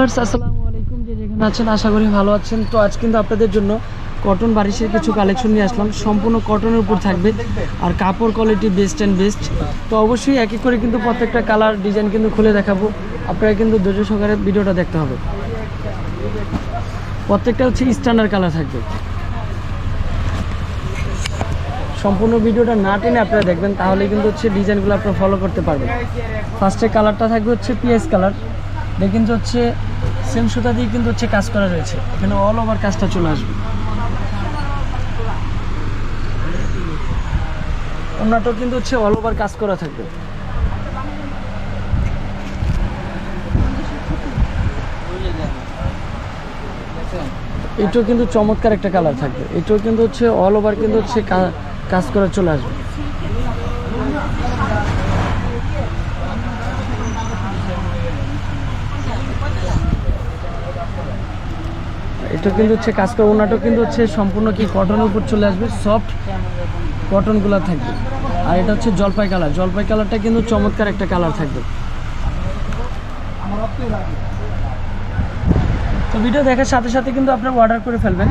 আসসালামু আলাইকুম, যে যেখানে আছেন আশা করি ভালো আছেন। তো আজ কিন্তু আপনাদের জন্য কটন বারিশের কিছু কালেকশন নিয়ে আসলাম, সম্পূর্ণ কটনের উপর থাকবে আর কাপড় কোয়ালিটি বেস্ট অ্যান্ড বেস্ট। তো অবশ্যই এক এক করে কিন্তু প্রত্যেকটা কালার ডিজাইন কিন্তু খুলে দেখাবো, আপনারা কিন্তু ধৈর্য সহকারে ভিডিওটা দেখতে হবে। প্রত্যেকটা হচ্ছে স্ট্যান্ডার্ড কালার থাকবে, সম্পূর্ণ ভিডিওটা না টেনে আপনারা দেখবেন, তাহলে কিন্তু হচ্ছে ডিজাইনগুলো আপনারা ফলো করতে পারবেন। ফার্স্টে কালারটা থাকবে হচ্ছে পিএস কালার, দেখেন যে হচ্ছে সেম সুতা দিয়ে কিন্তু হচ্ছে কাজ করা রয়েছে, এখানে অল ওভার কাজটা চলে আসবে। ওনাটাও কিন্তু হচ্ছে অল ওভার কাজ করা থাকবে। এটাও কিন্তু চমৎকার একটা কালার থাকবে, এটাও কিন্তু হচ্ছে অল ওভার কিন্তু হচ্ছে কাজ করে চলে আসবে। এটা কিন্তু হচ্ছে কাজ করে, ওনাটাও কিন্তু হচ্ছে সম্পূর্ণ কি কটনের উপর চলে আসবে, সফট কটনগুলো থাকবে। আর এটা হচ্ছে জলপাই কালার, জলপাই কালারটা কিন্তু চমৎকার একটা কালার থাকবে। তো ভিডিও দেখার সাথে সাথে কিন্তু আপনারা অর্ডার করে ফেলবেন,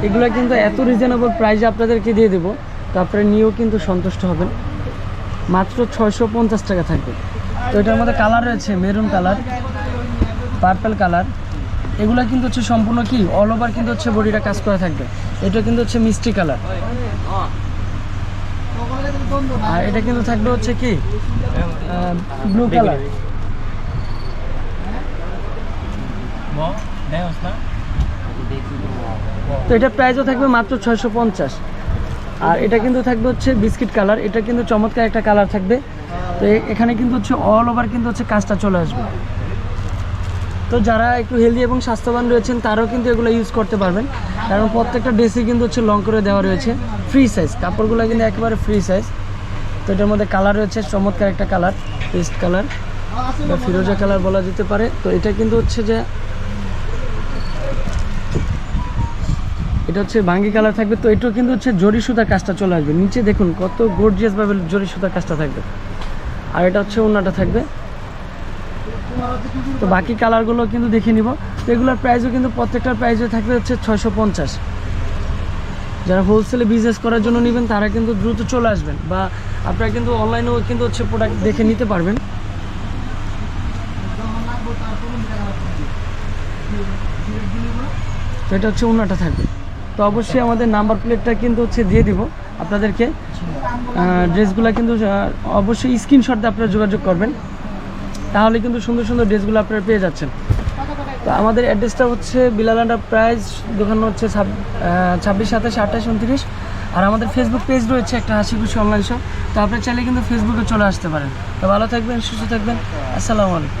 এগুলো কিন্তু এত রিজনেবল প্রাইসে আপনাদেরকে দিয়ে দেবো, তো আপনারা নিয়েও কিন্তু সন্তুষ্ট হবেন। মাত্র 650 টাকা থাকবে। তো এটার মধ্যে কালার রয়েছে মেরুন কালার, পার্পল কালার, এগুলো কিন্তু হচ্ছে সম্পূর্ণ কি অল ওভার কিন্তু হচ্ছে বডিটা কাজ করা থাকবে। এটা কিন্তু হচ্ছে মিষ্টি কালার, আর এটা কিন্তু থাকবে হচ্ছে কি ব্লু কালার। তো এটা প্রাইসও থাকবে মাত্র 650। আর এটা কিন্তু থাকবে হচ্ছে বিস্কিট কালার, এটা কিন্তু চমৎকার একটা কালার থাকবে। তো এখানে কিন্তু হচ্ছে অল ওভার কিন্তু হচ্ছে কাজটা চলে আসবে। তো যারা একটু হেলদি এবং স্বাস্থ্যবান রয়েছেন তারাও কিন্তু এগুলো ইউজ করতে পারবেন, কারণ প্রত্যেকটা ড্রেসই কিন্তু হচ্ছে লং করে দেওয়া রয়েছে, ফ্রি সাইজ কাপড়গুলো কিন্তু একেবারে ফ্রি সাইজ। তো এটার মধ্যে কালার রয়েছে চমৎকার একটা কালার, পেস্ট কালার বা ফিরোজা কালার বলা যেতে পারে। তো এটা কিন্তু হচ্ছে যে এটা হচ্ছে ভাঙ্গি কালার থাকবে। তো এটাও কিন্তু হচ্ছে জরি সুতার কাজটা চলে আসবে, নিচে দেখুন কত গর্জিয়াস ভাবে জরি সুতার কাজটা থাকবে। আর এটা হচ্ছে ওড়নাটা থাকবে। তো বাকি কালারগুলো কিন্তু দেখে নিব। তো এগুলোর প্রাইসও কিন্তু প্রত্যেকটার প্রাইসও থাকবে হচ্ছে 650। যারা হোলসেলে বিজনেস করার জন্য নেবেন তারা কিন্তু দ্রুত চলে আসবেন, বা আপনারা কিন্তু অনলাইনেও কিন্তু হচ্ছে প্রোডাক্ট দেখে নিতে পারবেন। তো এটা হচ্ছে ওড়নাটা থাকবে। তো অবশ্যই আমাদের নাম্বার প্লেটটা কিন্তু হচ্ছে দিয়ে দিব আপনাদেরকে। ড্রেসগুলো কিন্তু অবশ্যই স্ক্রিনশট দিয়ে আপনারা যোগাযোগ করবেন, তাহলে কিন্তু সুন্দর সুন্দর ড্রেসগুলো আপনারা পেয়ে যাচ্ছেন। তো আমাদের অ্যাড্রেসটা হচ্ছে বিলাল এন্টারপ্রাইজ, দোকান হচ্ছে 26 27 28 29। আর আমাদের ফেসবুক পেজ রয়েছে একটা হাসি খুশি অনলাইন শপ, তো আপনারা চাইলে কিন্তু ফেসবুকে চলে আসতে পারেন। তো ভালো থাকবেন, সুস্থ থাকবেন, আসসালামু আলাইকুম।